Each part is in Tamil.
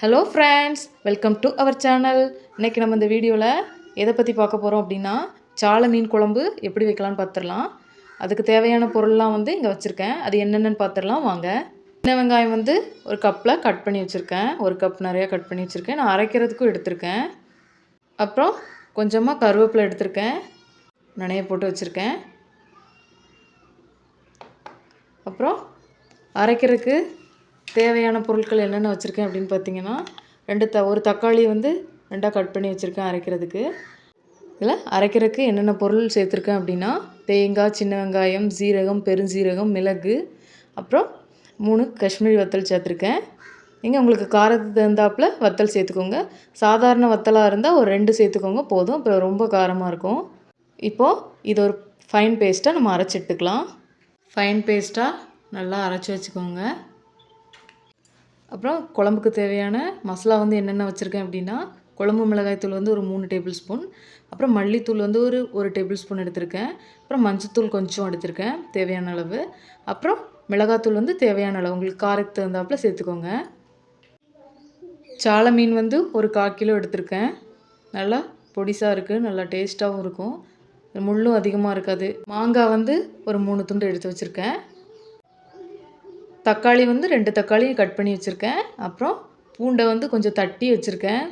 Hello friends, welcome to our channel. இன்றைக்கி நம்ம இந்த வீடியோவில் எதை பற்றி பார்க்க போகிறோம் அப்படின்னா, சாலை மீன் குழம்பு எப்படி வைக்கலான்னு பார்த்துடலாம். அதுக்கு தேவையான பொருள்லாம் இங்கே வச்சுருக்கேன். அது என்னென்னு பார்த்துடலாம் வாங்க. சின்ன வெங்காயம் ஒரு கப்பில் கட் பண்ணி வச்சுருக்கேன். ஒரு கப் நிறையா கட் பண்ணி வச்சுருக்கேன். நான் அரைக்கிறதுக்கும் எடுத்திருக்கேன். அப்புறம் கொஞ்சமாக கருவேப்பிலை எடுத்திருக்கேன், நனைய போட்டு வச்சுருக்கேன். அப்புறம் அரைக்கிறதுக்கு தேவையான பொருட்கள் என்னென்ன வச்சுருக்கேன் அப்படின்னு பார்த்தீங்கன்னா, ஒரு தக்காளி ரெண்டாக கட் பண்ணி வச்சுருக்கேன் அரைக்கிறதுக்கு. இதில் அரைக்கிறதுக்கு என்னென்ன பொருள் சேர்த்துருக்கேன் அப்படின்னா, தேங்காய், சின்ன வெங்காயம், சீரகம், பெருஞ்சீரகம், மிளகு, அப்புறம் 3 காஷ்மீரி வத்தல் சேர்த்துருக்கேன். உங்களுக்கு காரத்துக்கு தகுந்தாப்பில் வத்தல் சேர்த்துக்கோங்க. சாதாரண வத்தலாக இருந்தால் ஒரு 2 சேர்த்துக்கோங்க போதும். இப்போ ரொம்ப காரமாக இருக்கும். இப்போது இது ஒரு ஃபைன் பேஸ்ட்டாக நம்ம அரைச்சி எடுத்துக்கலாம். ஃபைன் பேஸ்ட்டாக நல்லா அரைச்சி வச்சுக்கோங்க. அப்புறம் குழம்புக்கு தேவையான மசாலா என்னென்ன வச்சுருக்கேன் அப்படின்னா, குழம்பு மிளகாய்த்தூள் ஒரு 3 டேபிள் ஸ்பூன், அப்புறம் மல்லித்தூள் ஒரு டேபிள் ஸ்பூன் எடுத்திருக்கேன். அப்புறம் மஞ்சத்தூள் கொஞ்சம் எடுத்திருக்கேன் தேவையான அளவு. அப்புறம் மிளகாத்தூள் தேவையான அளவு உங்களுக்கு காரத்துக்கு தகுந்தாப்பில் சேர்த்துக்கோங்க. சாலை மீன் ஒரு 1/4 கிலோ எடுத்திருக்கேன். நல்லா பொடிசாக இருக்குது, நல்லா டேஸ்ட்டாகவும் இருக்கும், முள்ளும் அதிகமாக இருக்காது. மாங்காய் ஒரு 3 துண்டு எடுத்து வச்சுருக்கேன். தக்காளி 2 தக்காளியும் கட் பண்ணி வச்சுருக்கேன். அப்புறம் பூண்டை கொஞ்சம் தட்டி வச்சுருக்கேன்.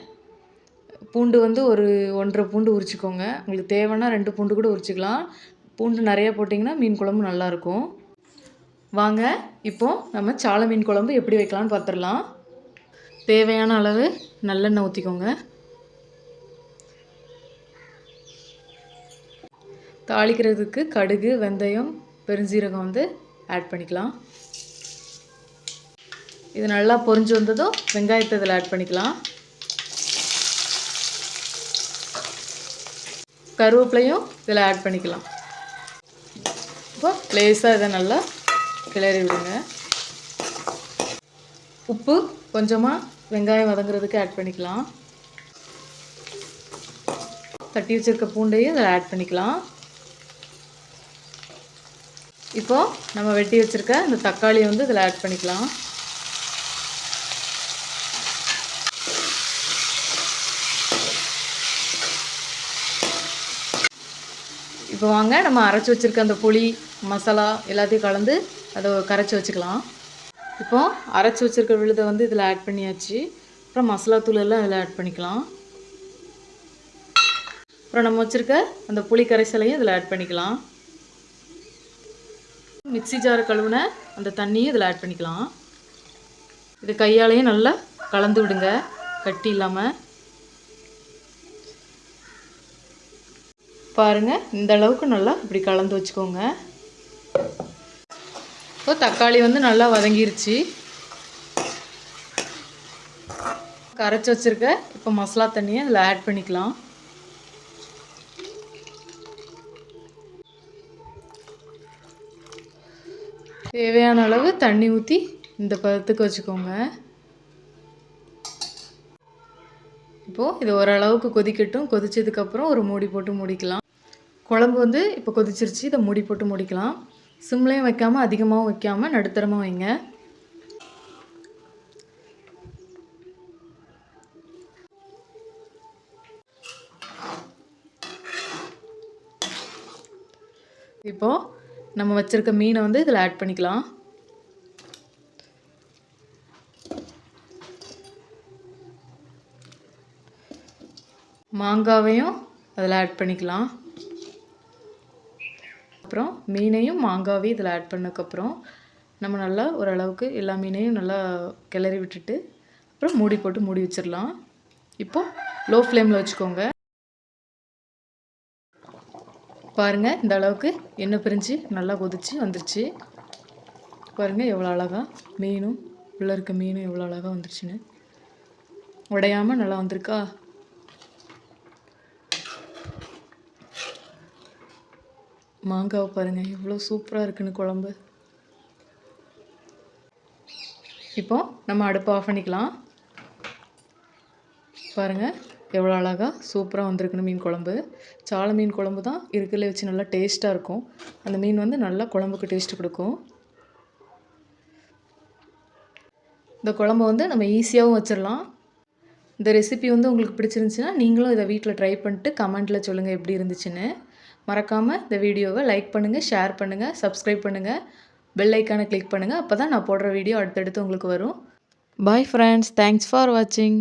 பூண்டு ஒரு 1.5 பூண்டு உரிச்சிக்கோங்க. உங்களுக்கு தேவைன்னா 2 பூண்டு கூட உரிச்சிக்கலாம். பூண்டு நிறையா போட்டிங்கன்னா மீன் குழம்பு நல்லாயிருக்கும். வாங்க இப்போது நம்ம சாலை மீன் குழம்பு எப்படி வைக்கலான்னு பார்த்துடலாம். தேவையான அளவு நல்லெண்ணெய் ஊற்றிக்கோங்க. தாளிக்கிறதுக்கு கடுகு, வெந்தயம், பெருஞ்சீரகம் ஆட் பண்ணிக்கலாம். இது நல்லா பொரிஞ்சு வந்ததும் வெங்காயத்தை இதில் ஆட் பண்ணிக்கலாம். கருவேப்பிலையும் இதில் ஆட் பண்ணிக்கலாம். இப்போ லேசாக இதை நல்லா கிளறி விடுங்க. உப்பு கொஞ்சமாக வெங்காயம் வதங்குறதுக்கு ஆட் பண்ணிக்கலாம். தட்டி வச்சுருக்க பூண்டையும் இதில் ஆட் பண்ணிக்கலாம். இப்போது நம்ம வெட்டி வச்சுருக்க இந்த தக்காளியை இதில் ஆட் பண்ணிக்கலாம். இப்போ வாங்க நம்ம அரைச்சி வச்சுருக்க அந்த புளி மசாலா எல்லாத்தையும் கலந்து அதை கரைச்சி வச்சுக்கலாம். இப்போது அரைச்சி வச்சுருக்க விழுதை இதில் ஆட் பண்ணியாச்சு. அப்புறம் மசாலா தூள் எல்லாம் இதில் ஆட் பண்ணிக்கலாம். அப்புறம் நம்ம வச்சுருக்க அந்த புளி கரைசலையும் இதில் ஆட் பண்ணிக்கலாம். மிக்ஸி ஜார் கழுவுன அந்த தண்ணியும் இதில் ஆட் பண்ணிக்கலாம். இது கையாலையும் நல்லா கலந்து விடுங்க, கட்டி இல்லாமல். பாருங்கள், இந்த அளவுக்கு நல்லா இப்படி கலந்து வச்சுக்கோங்க. இப்போ தக்காளி நல்லா வதங்கிருச்சு. கரைச்சி வச்சுருக்க இப்போ மசாலா தண்ணியை இதில் ஆட் பண்ணிக்கலாம். தேவையான அளவு தண்ணி ஊற்றி இந்த பதத்துக்கு வச்சுக்கோங்க. இப்போது இது ஓரளவுக்கு கொதிக்கட்டும். கொதிச்சதுக்கப்புறம் ஒரு மூடி போட்டு மூடிக்கலாம். குழம்பு இப்போ கொதிச்சிருச்சு. இதை மூடி போட்டு மூடிக்கலாம். சிம்லையும் வைக்காமல் அதிகமாகவும் வைக்காமல் நடுத்தரமாக வைங்க. இப்போது நம்ம வச்சுருக்க மீனை இதில் ஆட் பண்ணிக்கலாம். மாங்காவையும் அதில் ஆட் பண்ணிக்கலாம். அப்புறம் மீனையும் மாங்காவையும் இதில் ஆட் பண்ணதுக்கப்புறம் நம்ம நல்லா ஓரளவுக்கு எல்லா மீனையும் நல்லா கிளறி விட்டுட்டு அப்புறம் மூடி போட்டு மூடி வச்சிடலாம். இப்போது லோ ஃப்ளேமில் வச்சுக்கோங்க. பாருங்கள், இந்த அளவுக்கு எண்ணெய் பிரிஞ்சு நல்லா கொதிச்சு வந்துருச்சு. பாருங்கள் எவ்வளோ அழகாக மீனும் உள்ளே இருக்க மீனும் எவ்வளோ அழகாக வந்துருச்சுன்னு, உடையாமல் நல்லா வந்திருக்கா. மாங்காவை பாருங்கள் எவ்வளோ சூப்பராக இருக்குன்னு குழம்பு. இப்போது நம்ம அடுப்பை ஆஃப் பண்ணிக்கலாம். பாருங்கள் எவ்வளோ அழகாக சூப்பராக வந்திருக்குன்னு மீன் குழம்பு. சாலை மீன் குழம்பு தான் இருக்கிறதுல வச்சு நல்லா டேஸ்ட்டாக இருக்கும். அந்த மீன் நல்லா குழம்புக்கு டேஸ்ட்டு கொடுக்கும். இந்த குழம்பு நம்ம ஈஸியாகவும் வச்சிடலாம். இந்த ரெசிபி வந்து உங்களுக்கு பிடிச்சிருந்துச்சுன்னா நீங்களும் இதை வீட்டில் ட்ரை பண்ணிட்டு கமெண்ட்டில் சொல்லுங்கள் எப்படி இருந்துச்சுன்னு. மறக்காமல் இந்த வீடியோவை லைக் பண்ணுங்கள், ஷேர் பண்ணுங்கள், சப்ஸ்கிரைப் பண்ணுங்கள், பெல் ஐக்கானை கிளிக் பண்ணுங்கள். அப்போ தான் நான் போடுற வீடியோ அடுத்தடுத்து உங்களுக்கு வரும். பாய் ஃப்ரெண்ட்ஸ், தேங்க்ஸ் ஃபார் வாட்சிங்.